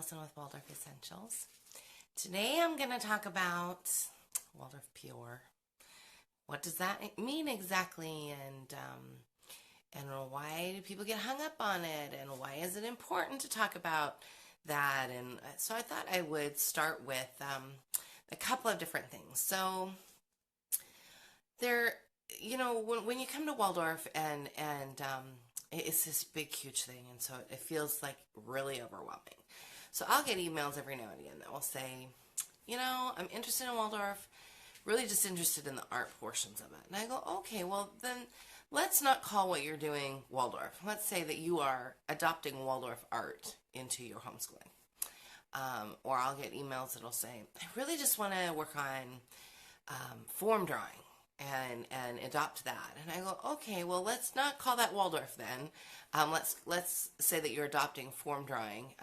Nielsen with Waldorf Essentials. Today I'm going to talk about Waldorf Pure. What does that mean exactly, and why do people get hung up on it, and why is it important to talk about that? And so I thought I would start with a couple of different things. So there, when you come to Waldorf and it's this big, huge thing, and so it feels like really overwhelming. So I'll get emails every now and again that will say, I'm interested in Waldorf, really just interested in the art portions of it. And I go, okay, well then let's not call what you're doing Waldorf. Let's say that you are adopting Waldorf art into your homeschooling. Or I'll get emails that'll say, I really just want to work on form drawing and adopt that. And I go, okay, well let's not call that Waldorf then. Let's say that you're adopting form drawing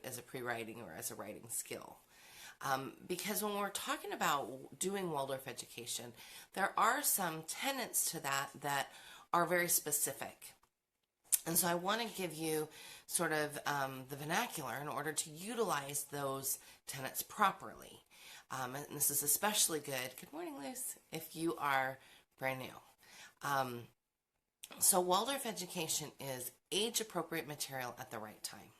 as a pre-writing or as a writing skill. Because when we're talking about doing Waldorf education, there are some tenets to that are very specific. And so I want to give you sort of the vernacular in order to utilize those tenets properly. And this is especially good morning, Luce, if you are brand new. So Waldorf education is age-appropriate material at the right time.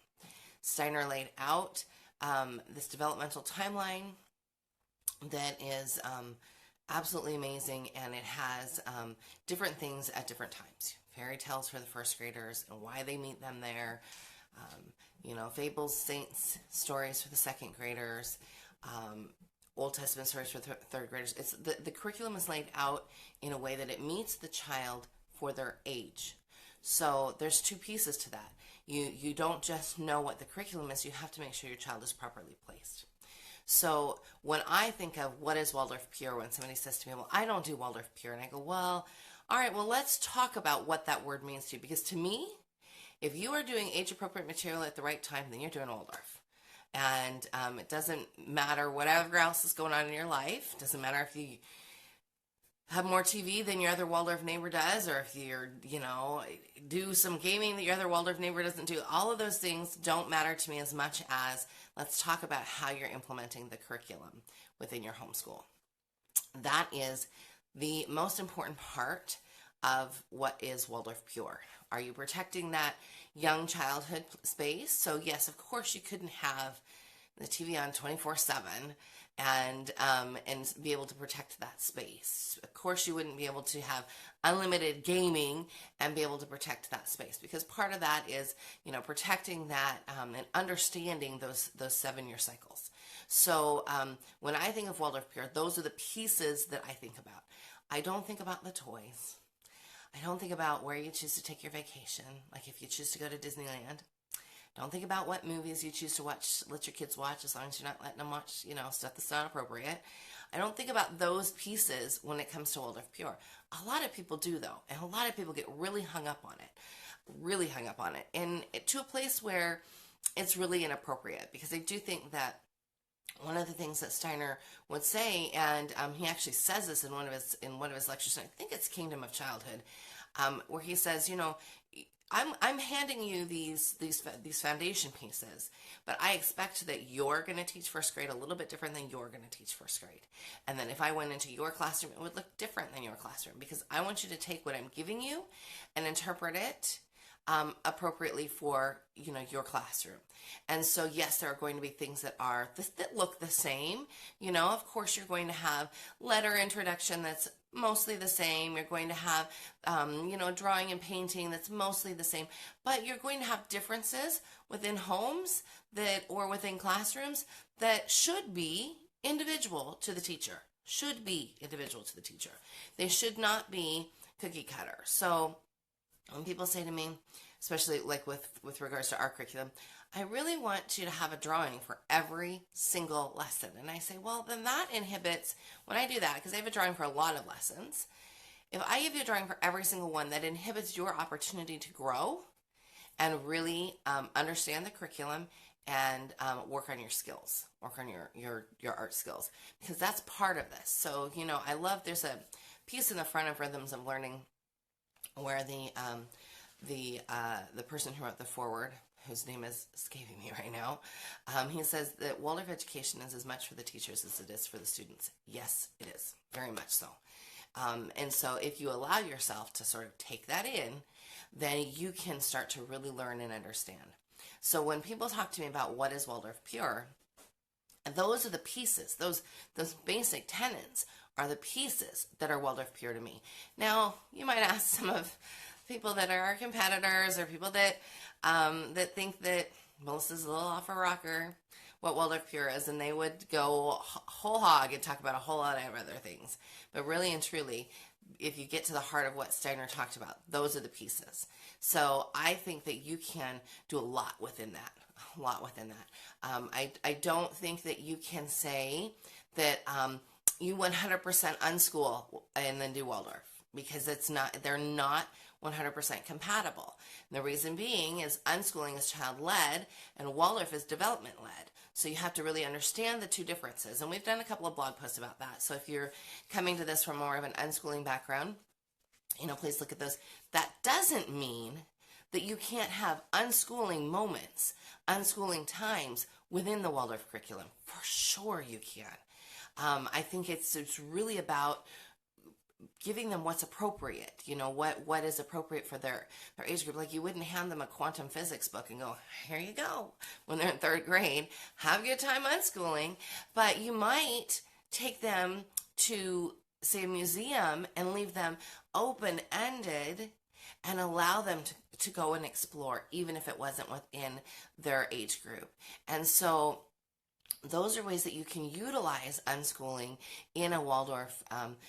Steiner laid out this developmental timeline that is absolutely amazing, and it has different things at different times. Fairy tales for the first graders and why they meet them there. Fables, saints, stories for the second graders. Old Testament stories for third graders. It's the curriculum is laid out in a way that it meets the child for their age. So there's two pieces to that. You don't just know what the curriculum is, you have to make sure your child is properly placed. So when I think of what is Waldorf Pure, when somebody says to me, well, I don't do Waldorf Pure, and I go, well, all right, well, let's talk about what that word means to you. Because to me, if you are doing age-appropriate material at the right time, then you're doing Waldorf. And it doesn't matter whatever else is going on in your life. It doesn't matter if you have more TV than your other Waldorf neighbor does, or if you're, do some gaming that your other Waldorf neighbor doesn't do. All of those things don't matter to me as much as let's talk about how you're implementing the curriculum within your homeschool. That is the most important part of what is Waldorf Pure. Are you protecting that young childhood space? So yes, of course you couldn't have the TV on 24/7 and be able to protect that space. Of course you wouldn't be able to have unlimited gaming and be able to protect that space, because part of that is, protecting that and understanding those 7-year cycles. So when I think of Waldorf Pure, those are the pieces that I think about. I don't think about the toys. I don't think about where you choose to take your vacation, like if you choose to go to Disneyland. Don't think about what movies you choose to watch, let your kids watch, as long as you're not letting them watch, stuff that's not appropriate. I don't think about those pieces when it comes to Waldorf Pure. A lot of people do, though, and a lot of people get really hung up on it, and to a place where it's really inappropriate, because I do think that one of the things that Steiner would say, and he actually says this in one of his lectures, and I think it's Kingdom of Childhood, where he says, I'm handing you these foundation pieces, but I expect that you're going to teach first grade a little bit different than you're going to teach first grade. And then if I went into your classroom, it would look different than your classroom, because I want you to take what I'm giving you and interpret it appropriately for your classroom. And so yes, there are going to be things that look the same. Of course you're going to have letter introduction that's mostly the same. You're going to have drawing and painting that's mostly the same, but you're going to have differences within homes or within classrooms that should be individual to the teacher. They should not be cookie cutter. So when people say to me, especially like with regards to our curriculum, I really want you to have a drawing for every single lesson. And I say, well, then that inhibits, when I do that, because I have a drawing for a lot of lessons, if I give you a drawing for every single one, that inhibits your opportunity to grow and really understand the curriculum and work on your skills, work on your art skills, because that's part of this. So, I love, there's a piece in the front of Rhythms of Learning where the person who wrote the foreword whose name is escaping me right now, he says that Waldorf education is as much for the teachers as it is for the students. Yes, it is. Very much so. And so if you allow yourself to sort of take that in, then you can start to really learn and understand. So when people talk to me about what is Waldorf Pure, those are the pieces, those basic tenets are the pieces that are Waldorf Pure to me. Now, you might ask some of people that are our competitors or people that that think that Melissa's a little off a rocker, what Waldorf Pure is, and they would go whole hog and talk about a whole lot of other things. But really and truly, if you get to the heart of what Steiner talked about, those are the pieces. So I think that you can do a lot within that. A lot within that. I don't think that you can say that you 100% unschool and then do Waldorf, because they're not 100% compatible. And the reason being is unschooling is child-led and Waldorf is development-led. So you have to really understand the two differences. And we've done a couple of blog posts about that. So if you're coming to this from more of an unschooling background, please look at those. That doesn't mean that you can't have unschooling moments, unschooling times within the Waldorf curriculum. For sure you can. I think it's really about giving them what's appropriate, what is appropriate for their age group. Like, you wouldn't hand them a quantum physics book and go, here you go, when they're in third grade, have a good time unschooling. But you might take them to, say, a museum and leave them open-ended and allow them to go and explore, even if it wasn't within their age group. And so those are ways that you can utilize unschooling in a Waldorf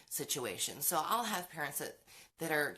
situation. So I'll have parents that are,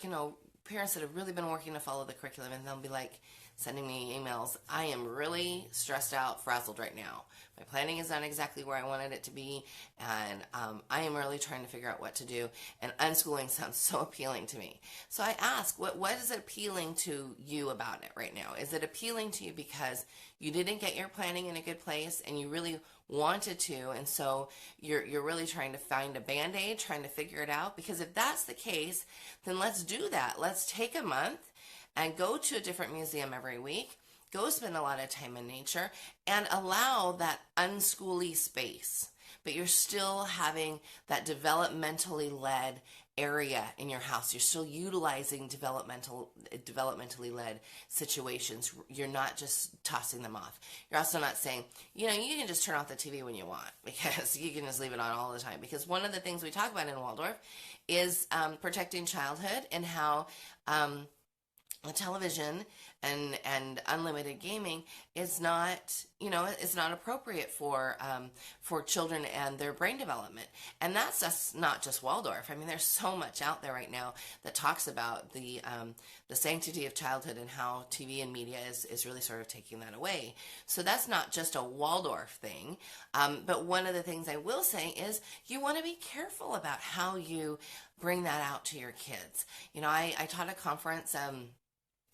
parents that have really been working to follow the curriculum, and they'll be like sending me emails. I am really stressed out, frazzled right now. My planning is not exactly where I wanted it to be, and I am really trying to figure out what to do, and unschooling sounds so appealing to me. So I ask, what is it appealing to you about it right now? Is it appealing to you because you didn't get your planning in a good place and you really wanted to, and so you're really trying to find a Band-Aid, trying to figure it out? Because if that's the case, then let's do that. Let's take a month and go to a different museum every week, go spend a lot of time in nature, and allow that unschooly space. But you're still having that developmentally led area in your house. You're still utilizing developmentally led situations. You're not just tossing them off. You're also not saying, you can just turn off the TV when you want, because you can just leave it on all the time. Because one of the things we talk about in Waldorf is protecting childhood, and how television and unlimited gaming is not, it's not appropriate for children and their brain development. And that's not just Waldorf. I mean, there's so much out there right now that talks about the sanctity of childhood and how TV and media is really sort of taking that away. So that's not just a Waldorf thing. But one of the things I will say is you want to be careful about how you bring that out to your kids. I taught a conference.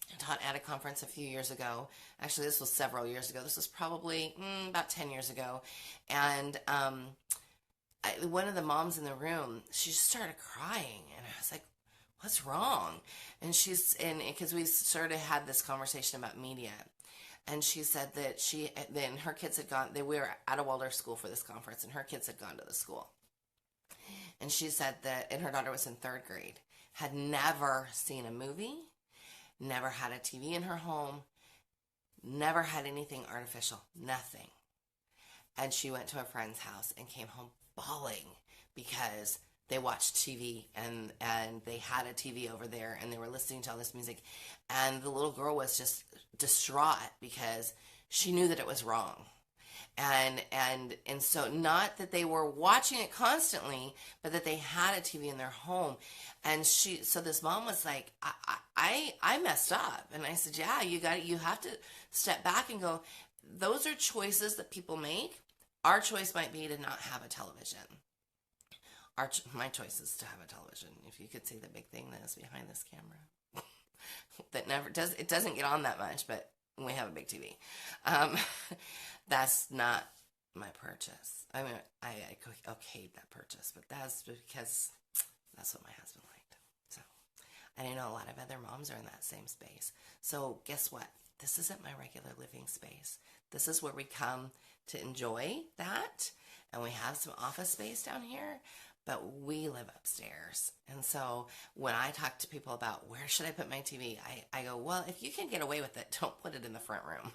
I taught at a conference a few years ago. Actually, this was several years ago. This was probably about 10 years ago. And one of the moms in the room, she just started crying. And I was like, what's wrong? And because we sort of had this conversation about media. And she said that then her kids had gone, we were at a Waldorf school for this conference, and her kids had gone to the school. And she said that, and her daughter was in third grade, had never seen a movie, never had a TV in her home, never had anything artificial, nothing. And she went to a friend's house and came home bawling because they watched TV and they had a TV over there and they were listening to all this music. And the little girl was just distraught because she knew that it was wrong. And so not that they were watching it constantly, but that they had a TV in their home. And so this mom was like, I messed up. And I said, yeah, you have to step back and go, those are choices that people make. Our choice might be to not have a television. My choice is to have a television. If you could see the big thing that is behind this camera. It doesn't get on that much, but we have a big TV. That's not my purchase. I mean, I okayed that purchase, but that's because that's what my husband liked. So, and I know a lot of other moms are in that same space. So guess what? this isn't my regular living space. This is where we come to enjoy that. And we have some office space down here, but we live upstairs. And so when I talk to people about where should I put my TV, I go, well, if you can get away with it, don't put it in the front room.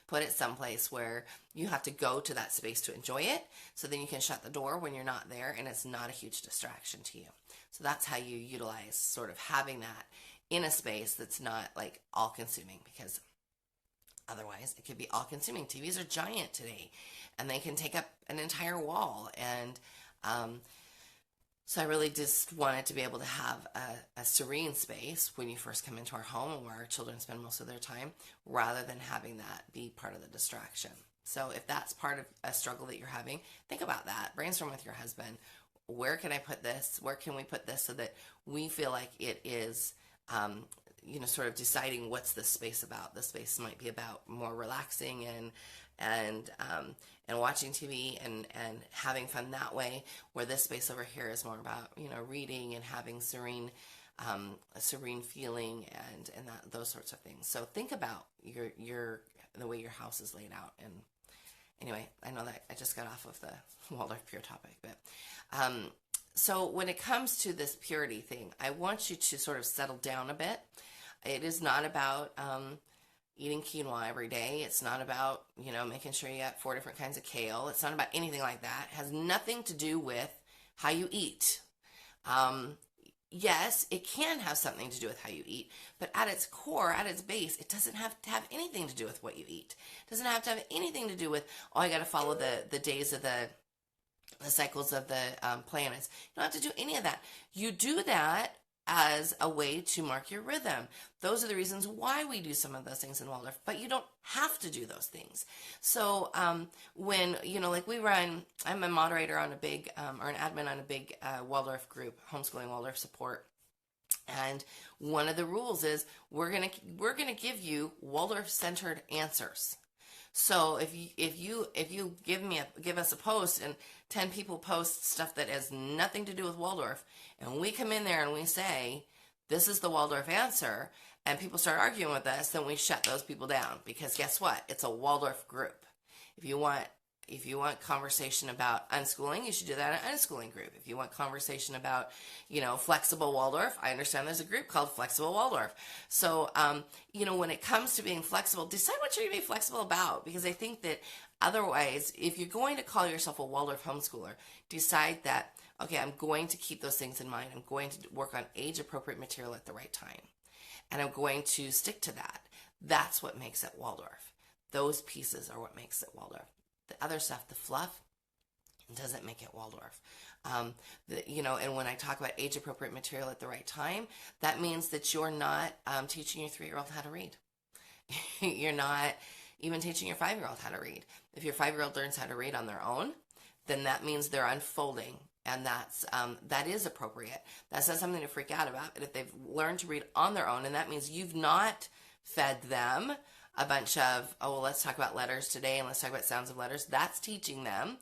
Put it someplace where you have to go to that space to enjoy it, so then you can shut the door when you're not there and it's not a huge distraction to you. So that's how you utilize sort of having that in a space that's not like all consuming, because otherwise it could be all consuming. TVs are giant today and they can take up an entire wall. And so I really just wanted to be able to have a serene space when you first come into our home and where our children spend most of their time, rather than having that be part of the distraction. So if that's part of a struggle that you're having, think about that. Brainstorm with your husband. Where can I put this? Where can we put this so that we feel like it is, sort of deciding what's this space about. This space might be about more relaxing and watching TV and having fun that way, where this space over here is more about, reading and having a serene feeling and those sorts of things. So think about the way your house is laid out. And anyway, I know that I just got off of the Waldorf Pure topic, but so when it comes to this purity thing, I want you to sort of settle down a bit. It is not about eating quinoa every day. It's not about, making sure you got 4 different kinds of kale. It's not about anything like that. It has nothing to do with how you eat. Yes, it can have something to do with how you eat, but at its core, at its base, it doesn't have to have anything to do with what you eat. It doesn't have to have anything to do with, I got to follow the days of the cycles of the planets. You don't have to do any of that. You do that as a way to mark your rhythm. Those are the reasons why we do some of those things in Waldorf, but you don't have to do those things. So when, like we run, I'm a moderator on a big, or an admin on a big Waldorf group, Homeschooling Waldorf Support. And one of the rules is we're gonna give you Waldorf-centered answers. So if you give us a post and 10 people post stuff that has nothing to do with Waldorf, and we come in there and we say, this is the Waldorf answer, and people start arguing with us, then we shut those people down, because guess what? It's a Waldorf group. If you want conversation about unschooling, you should do that in an unschooling group. If you want conversation about, flexible Waldorf, I understand there's a group called Flexible Waldorf. So, when it comes to being flexible, decide what you're going to be flexible about, because I think that otherwise, if you're going to call yourself a Waldorf homeschooler, decide that, okay, I'm going to keep those things in mind. I'm going to work on age-appropriate material at the right time, and I'm going to stick to that. That's what makes it Waldorf. Those pieces are what makes it Waldorf. The other stuff, the fluff, doesn't make it Waldorf. And when I talk about age-appropriate material at the right time, that means that you're not teaching your 3-year-old how to read. You're not even teaching your 5-year-old how to read. If your 5-year-old learns how to read on their own, then that means they're unfolding, and that is appropriate. That's not something to freak out about. But if they've learned to read on their own, and that means you've not fed them a bunch of, let's talk about letters today and let's talk about sounds of letters. That's teaching them.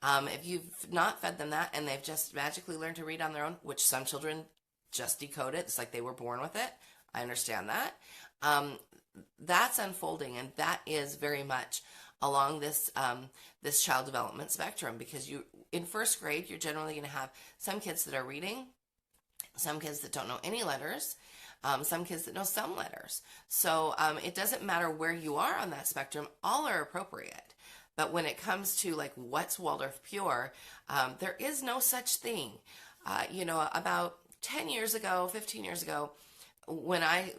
If you've not fed them that and they've just magically learned to read on their own, which some children just decode it, it's like they were born with it. I understand that. That's unfolding, and that is very much along this child development spectrum, because in first grade, you're generally going to have some kids that are reading, some kids that don't know any letters, some kids that know some letters. So it doesn't matter where you are on that spectrum, all are appropriate. But when it comes to like what's Waldorf Pure, there is no such thing. About 10 years ago, 15 years ago, when I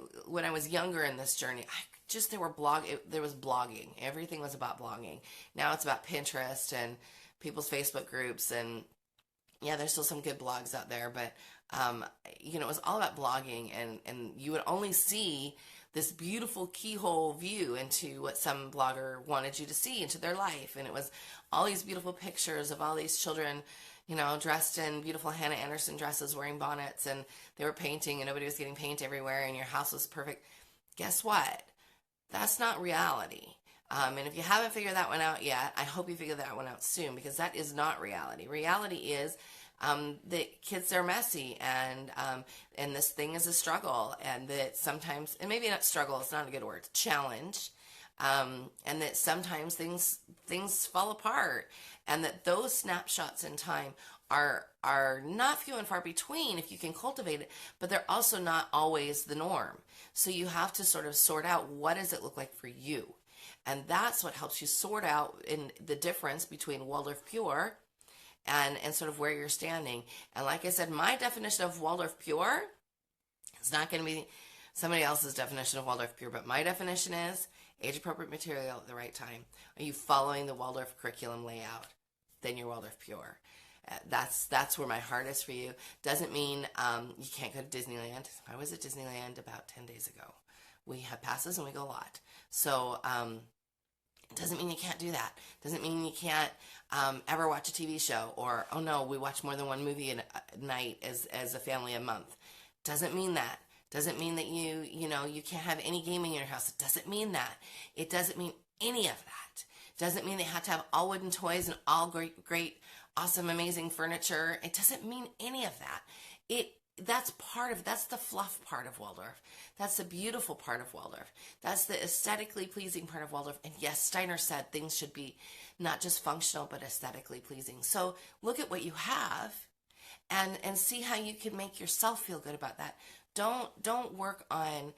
was younger in this journey, there was blogging. Everything was about blogging. Now it's about Pinterest and people's Facebook groups, and yeah, there's still some good blogs out there, but it was all about blogging, and you would only see this beautiful keyhole view into what some blogger wanted you to see into their life, and it was all these beautiful pictures of all these children, dressed in beautiful Hannah Anderson dresses, wearing bonnets, and they were painting, and nobody was getting paint everywhere, and your house was perfect. Guess what? That's not reality. And if you haven't figured that one out yet, I hope you figure that one out soon, because that is not reality. Reality is that kids are messy, and this thing is a struggle, and that sometimes, and maybe not struggle, it's not a good word, challenge, and that sometimes things fall apart, and that those snapshots in time are not few and far between if you can cultivate it, but they're also not always the norm. So you have to sort of sort out, what does it look like for you? And that's what helps you sort out in the difference between Waldorf Pure and sort of where you're standing. And like I said, my definition of Waldorf Pure is not going to be somebody else's definition of Waldorf Pure, but my definition is age-appropriate material at the right time. Are you following the Waldorf curriculum layout? Then you're Waldorf Pure. That's where my heart is for you. Doesn't mean you can't go to Disneyland. I was at Disneyland about 10 days ago. We have passes and we go a lot. So it doesn't mean you can't do that. Doesn't mean you can't ever watch a TV show, or, oh no, we watch more than one movie a night as a family a month. Doesn't mean that. Doesn't mean that you can't have any gaming in your house. It doesn't mean that. It doesn't mean any of that. Doesn't mean they have to have all wooden toys and all great, awesome, amazing furniture. It doesn't mean any of that. That's the fluff part of Waldorf. That's the beautiful part of Waldorf. That's the aesthetically pleasing part of Waldorf. And yes, Steiner said things should be not just functional, but aesthetically pleasing. So look at what you have and see how you can make yourself feel good about that. Don't work on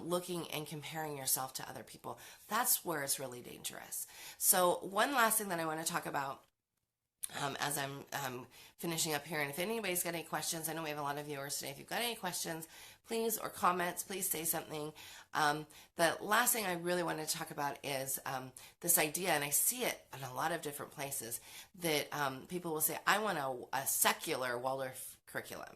looking and comparing yourself to other people. That's where it's really dangerous. So one last thing that I want to talk about as I'm finishing up here, and if anybody's got any questions, I know we have a lot of viewers today. If you've got any questions, please, or comments, please say something. The last thing I really wanted to talk about is this idea, and I see it in a lot of different places, that people will say, I want a secular Waldorf curriculum.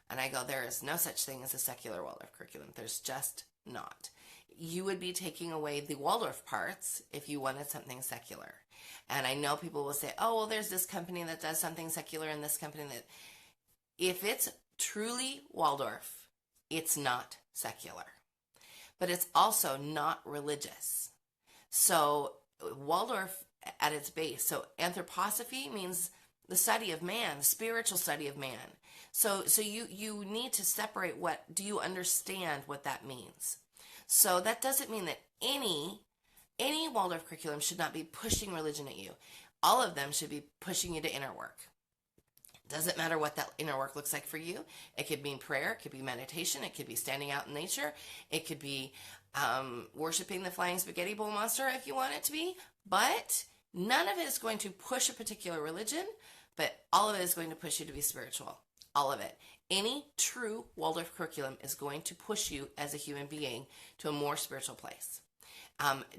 And I go, there is no such thing as a secular Waldorf curriculum. There's just not. You would be taking away the Waldorf parts if you wanted something secular. And I know people will say, oh, well, there's this company that does something secular and this company that... If it's truly Waldorf, it's not secular. But it's also not religious. So Waldorf at its base, so anthroposophy means the study of man, the spiritual study of man. So you need to separate, do you understand what that means? So that doesn't mean that any Waldorf curriculum should not be pushing religion at you. All of them should be pushing you to inner work. Doesn't matter what that inner work looks like for you. It could mean prayer, it could be meditation, it could be standing out in nature, it could be worshiping the flying spaghetti bowl monster if you want it to be, but none of it is going to push a particular religion, but all of it is going to push you to be spiritual. All of it. Any true Waldorf curriculum is going to push you as a human being to a more spiritual place,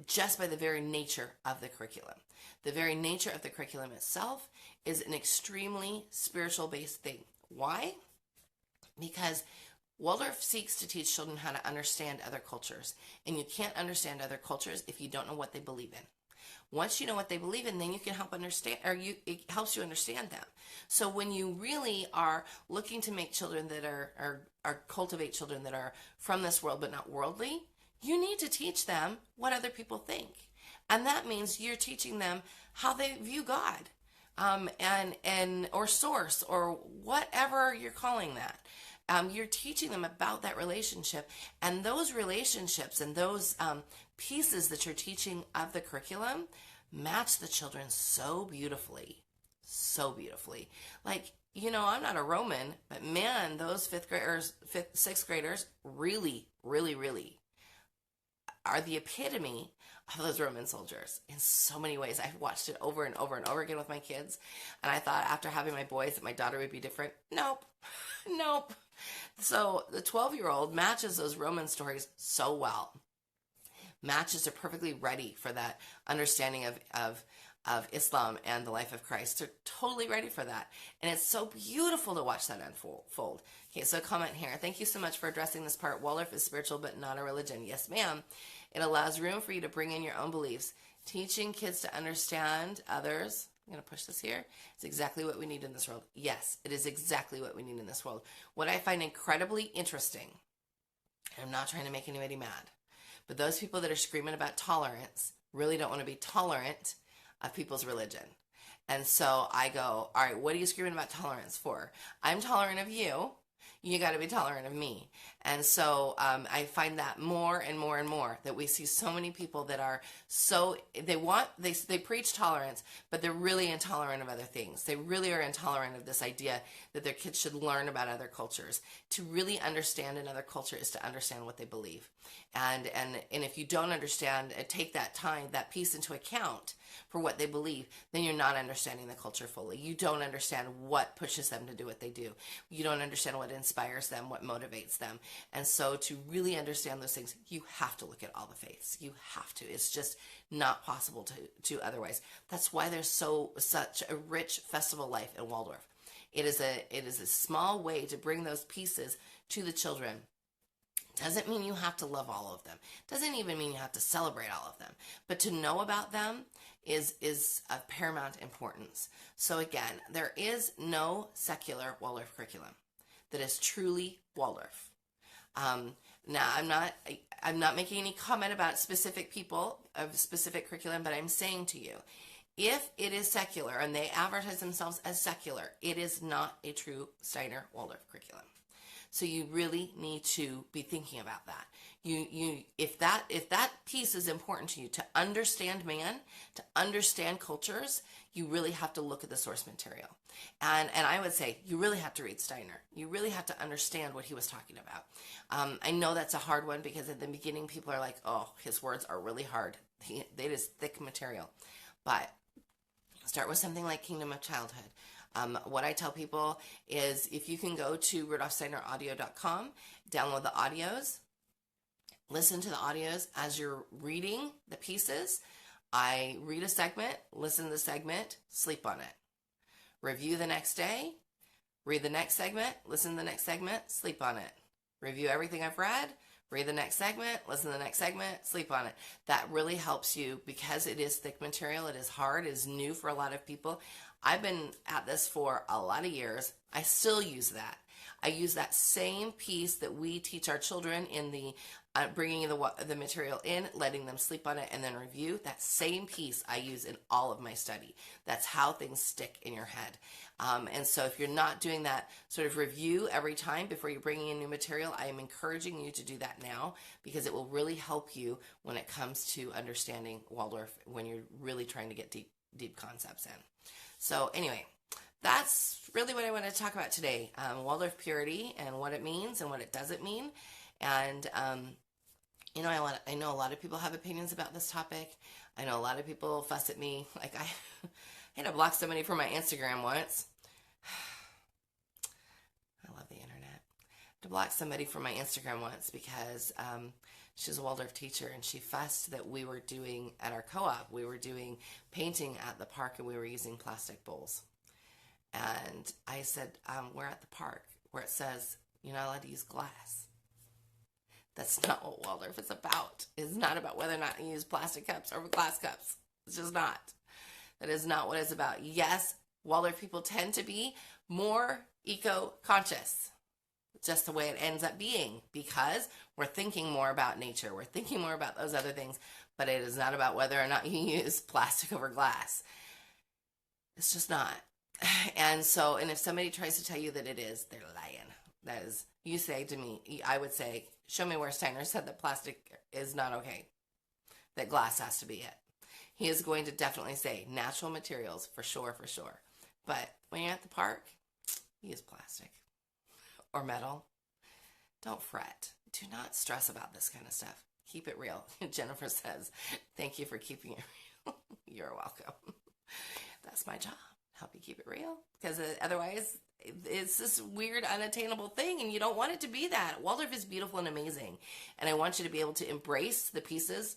just by the very nature of the curriculum. The very nature of the curriculum itself is an extremely spiritual-based thing. Why? Because Waldorf seeks to teach children how to understand other cultures, and you can't understand other cultures if you don't know what they believe in. Once you know what they believe in, then you can help understand, it helps you understand them. So when you really are looking to make children that are cultivate children that are from this world but not worldly, you need to teach them what other people think. And that means you're teaching them how they view God, and or source, or whatever you're calling that. You're teaching them about that relationship, and those relationships and those pieces that you're teaching of the curriculum match the children so beautifully, so beautifully. Like, I'm not a Roman, but man, those sixth graders really, really, really are the epitome of those Roman soldiers in so many ways. I've watched it over and over and over again with my kids, and I thought after having my boys that my daughter would be different. Nope. Nope. So the 12-year-old matches those Roman stories so well. Matches are perfectly ready for that understanding of Islam and the life of Christ. They're totally ready for that. And it's so beautiful to watch that unfold. Okay, so a comment here. Thank you so much for addressing this part. Waldorf is spiritual but not a religion. Yes, ma'am. It allows room for you to bring in your own beliefs. Teaching kids to understand others. I'm going to push this here. It's exactly what we need in this world. Yes, it is exactly what we need in this world. What I find incredibly interesting, and I'm not trying to make anybody mad, but those people that are screaming about tolerance really don't want to be tolerant of people's religion. And so I go, all right, what are you screaming about tolerance for? I'm tolerant of you. You got to be tolerant of me. And so I find that more and more and more that we see so many people that are so, they preach tolerance, but they're really intolerant of other things. They really are intolerant of this idea that their kids should learn about other cultures. To really understand another culture is to understand what they believe. And if you don't understand and take that time, that piece into account for what they believe, then you're not understanding the culture fully. You don't understand what pushes them to do what they do. You don't understand what inspires them, what motivates them. And so to really understand those things, you have to look at all the faiths. You have to. It's just not possible to otherwise. That's why there's such a rich festival life in Waldorf. It is a small way to bring those pieces to the children. Doesn't mean you have to love all of them. Doesn't even mean you have to celebrate all of them. But to know about them is of paramount importance. So again, there is no secular Waldorf curriculum that is truly Waldorf. Now, I'm not making any comment about specific people of specific curriculum, but I'm saying to you, if it is secular and they advertise themselves as secular, it is not a true Steiner Waldorf curriculum. So you really need to be thinking about that. If that piece is important to you, to understand man, to understand cultures, you really have to look at the source material. And I would say you really have to read Steiner. You really have to understand what he was talking about. I know that's a hard one because at the beginning people are like, oh, his words are really hard. It is thick material. But start with something like Kingdom of Childhood. What I tell people is if you can go to rudolfsteineraudio.com, download the audios, listen to the audios as you're reading the pieces. I read a segment, listen to the segment, sleep on it. Review the next day, read the next segment, listen to the next segment, sleep on it. Review everything I've read, read the next segment, listen to the next segment, sleep on it. That really helps you because it is thick material, it is hard, it is new for a lot of people. I've been at this for a lot of years. I still use that. I use that same piece that we teach our children in the bringing the material in, letting them sleep on it, and then review. That same piece I use in all of my study. That's how things stick in your head. And so if you're not doing that sort of review every time before you're bringing in new material, I am encouraging you to do that now because it will really help you when it comes to understanding Waldorf when you're really trying to get deep concepts in. So anyway, that's really what I want to talk about today. Waldorf purity and what it means and what it doesn't mean. And, I know a lot of people have opinions about this topic. I know a lot of people fuss at me. Like I had to block somebody from my Instagram once. I love the internet. To block somebody from my Instagram once because she's a Waldorf teacher and she fussed that we were doing, at our co-op, we were doing painting at the park and we were using plastic bowls. And I said, we're at the park where it says you're not allowed to use glass. That's not what Waldorf is about. It's not about whether or not you use plastic cups or glass cups. It's just not. That is not what it's about. Yes, Waldorf people tend to be more eco-conscious. Just the way it ends up being because we're thinking more about nature. We're thinking more about those other things, but it is not about whether or not you use plastic over glass. It's just not. And if somebody tries to tell you that it is, they're lying. That is, you say to me, I would say, show me where Steiner said that plastic is not okay, that glass has to be it. He is going to definitely say natural materials for sure. But when you're at the park, use plastic or metal. Don't fret. Do not stress about this kind of stuff. Keep it real. Jennifer says, thank you for keeping it real. You're welcome. That's my job. Help you keep it real. Because otherwise, it's this weird, unattainable thing, and you don't want it to be that. Waldorf is beautiful and amazing. And I want you to be able to embrace the pieces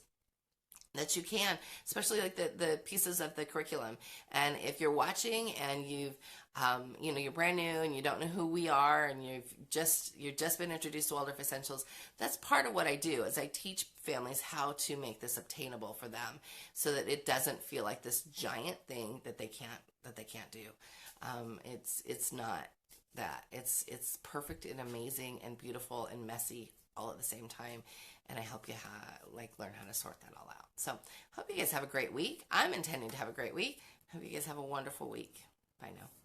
that you can, especially like the pieces of the curriculum. And if you're watching and you've you're brand new and you don't know who we are and you've just been introduced to Waldorf Essentials, that's part of what I do is I teach families how to make this obtainable for them so that it doesn't feel like this giant thing that they can't do. It's not that. It's perfect and amazing and beautiful and messy all at the same time, and I help you learn how to sort that all out. So hope you guys have a great week. I'm intending to have a great week. Hope you guys have a wonderful week. Bye now.